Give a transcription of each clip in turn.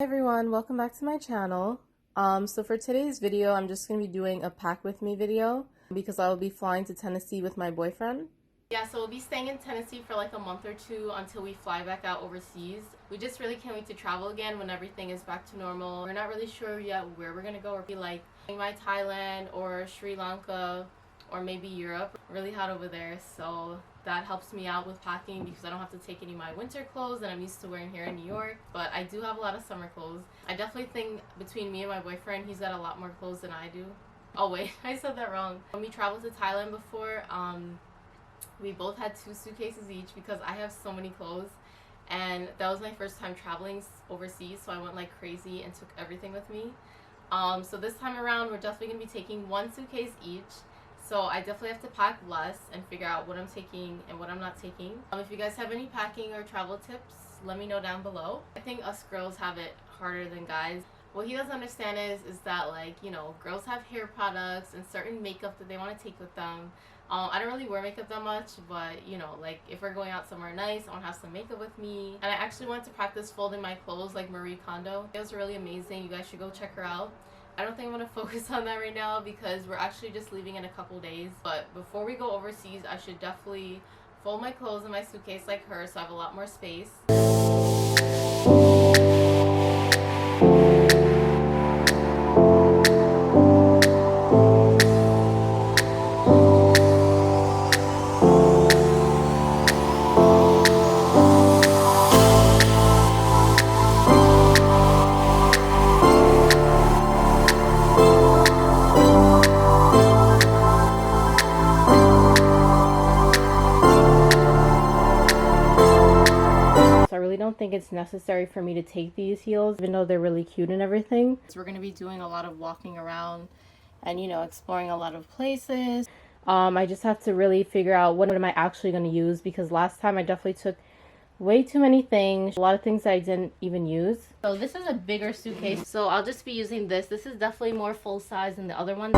Hi everyone, welcome back to my channel. So for today's video, I'm just going to be doing a pack with me video because I will be flying to Tennessee with my boyfriend. Yeah, so we'll be staying in Tennessee for like a month or two until we fly back out overseas. We just really can't wait to travel again when everything is back to normal. We're not really sure yet where we're going to go, or be like my Thailand or Sri Lanka or maybe Europe. Really hot over there, so that helps me out with packing because I don't have to take any of my winter clothes that I'm used to wearing here in New York. But I do have a lot of summer clothes. I definitely think between me and my boyfriend, he's got a lot more clothes than I do. Oh wait, I said that wrong. When we traveled to Thailand before, we both had 2 suitcases each because I have so many clothes. And that was my first time traveling overseas, so I went like crazy and took everything with me. So this time around, we're definitely going to be taking 1 suitcase each. So I definitely have to pack less and figure out what I'm taking and what I'm not taking. If you guys have any packing or travel tips, let me know down below. I think us girls have it harder than guys. What he doesn't understand is that, like, you know, girls have hair products and certain makeup that they want to take with them. I don't really wear makeup that much, but, you know, like, if we're going out somewhere nice, I want to have some makeup with me. And I actually wanted to practice folding my clothes like Marie Kondo. It was really amazing. You guys should go check her out. I don't think I'm going to focus on that right now because we're actually just leaving in a couple days. But before we go overseas, I should definitely fold my clothes in my suitcase like her so I have a lot more space. Don't think it's necessary for me to take these heels, even though they're really cute and everything. So we're going to be doing a lot of walking around and, you know, exploring a lot of places. I just have to really figure out what am I actually going to use, because last time I definitely took way too many things, a lot of things that I didn't even use. So this is a bigger suitcase, so I'll just be using this. This is definitely more full size than the other one.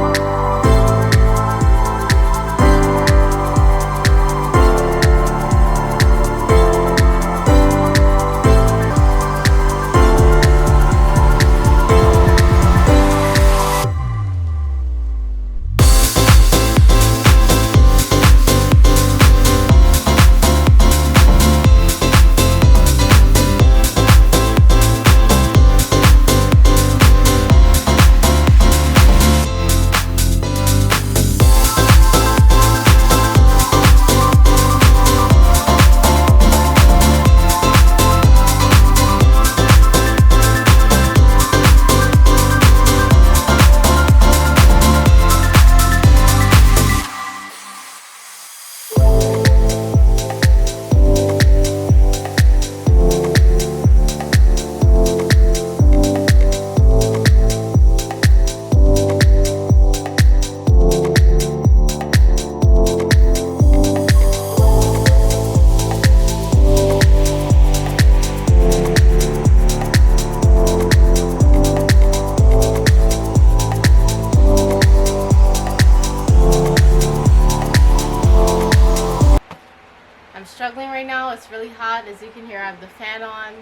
Struggling right now. It's really hot. As you can hear, I have the fan on.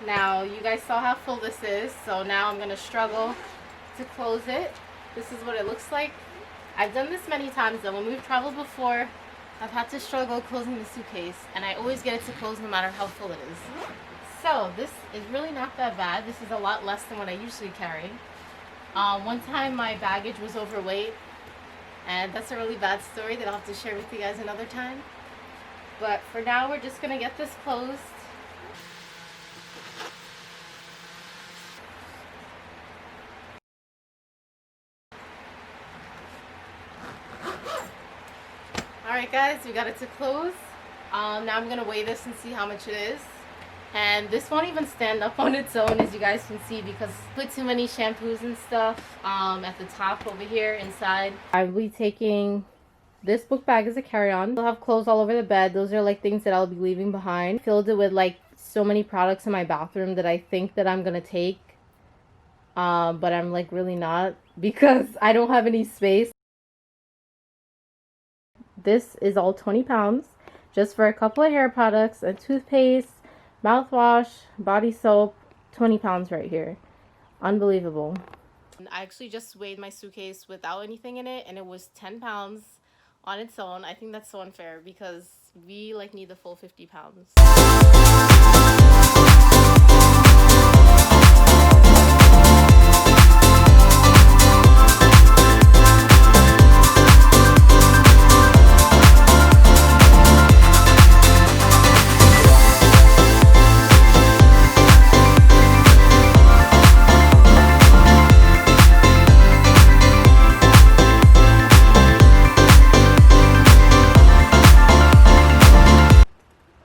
Now you guys saw how full this is, so now I'm gonna struggle to close it. This is what it looks like. I've done this many times though. When we've traveled before, I've had to struggle closing the suitcase, and I always get it to close no matter how full it is. So this is really not that bad. This is a lot less than what I usually carry. One time my baggage was overweight, and that's a really bad story that I'll have to share with you guys another time. But for now, we're just going to get this closed. Alright guys, we got it to close. Now I'm going to weigh this and see how much it is. And this won't even stand up on its own, as you guys can see, because I put too many shampoos and stuff at the top over here inside. I'll be taking this book bag as a carry-on. I'll have clothes all over the bed. Those are like things that I'll be leaving behind. Filled it with like so many products in my bathroom that I think that I'm gonna take, but I'm like really not, because I don't have any space. This is all 20 pounds just for a couple of hair products, a toothpaste, mouthwash, body soap, 20 pounds right here. Unbelievable. I actually just weighed my suitcase without anything in it, and it was 10 pounds on its own. I think that's so unfair because we like need the full 50 pounds.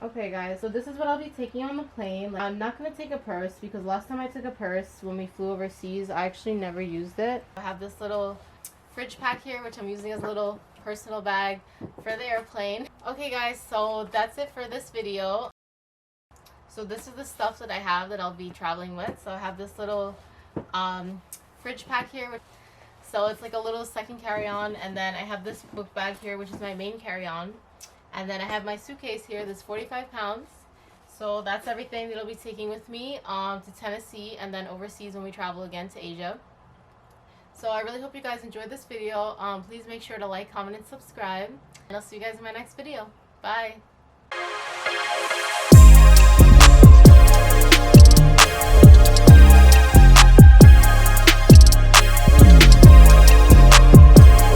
Okay guys, so this is what I'll be taking on the plane. I'm not going to take a purse because last time I took a purse when we flew overseas, I actually never used it. I have this little fridge pack here, which I'm using as a little personal bag for the airplane. Okay guys, so that's it for this video. So this is the stuff that I have that I'll be traveling with. So I have this little fridge pack here. So it's like a little second carry-on, and then I have this book bag here, which is my main carry-on. And then I have my suitcase here that's 45 pounds. So that's everything that I'll be taking with me to Tennessee and then overseas when we travel again to Asia. So I really hope you guys enjoyed this video. Please make sure to like, comment, and subscribe. And I'll see you guys in my next video. Bye!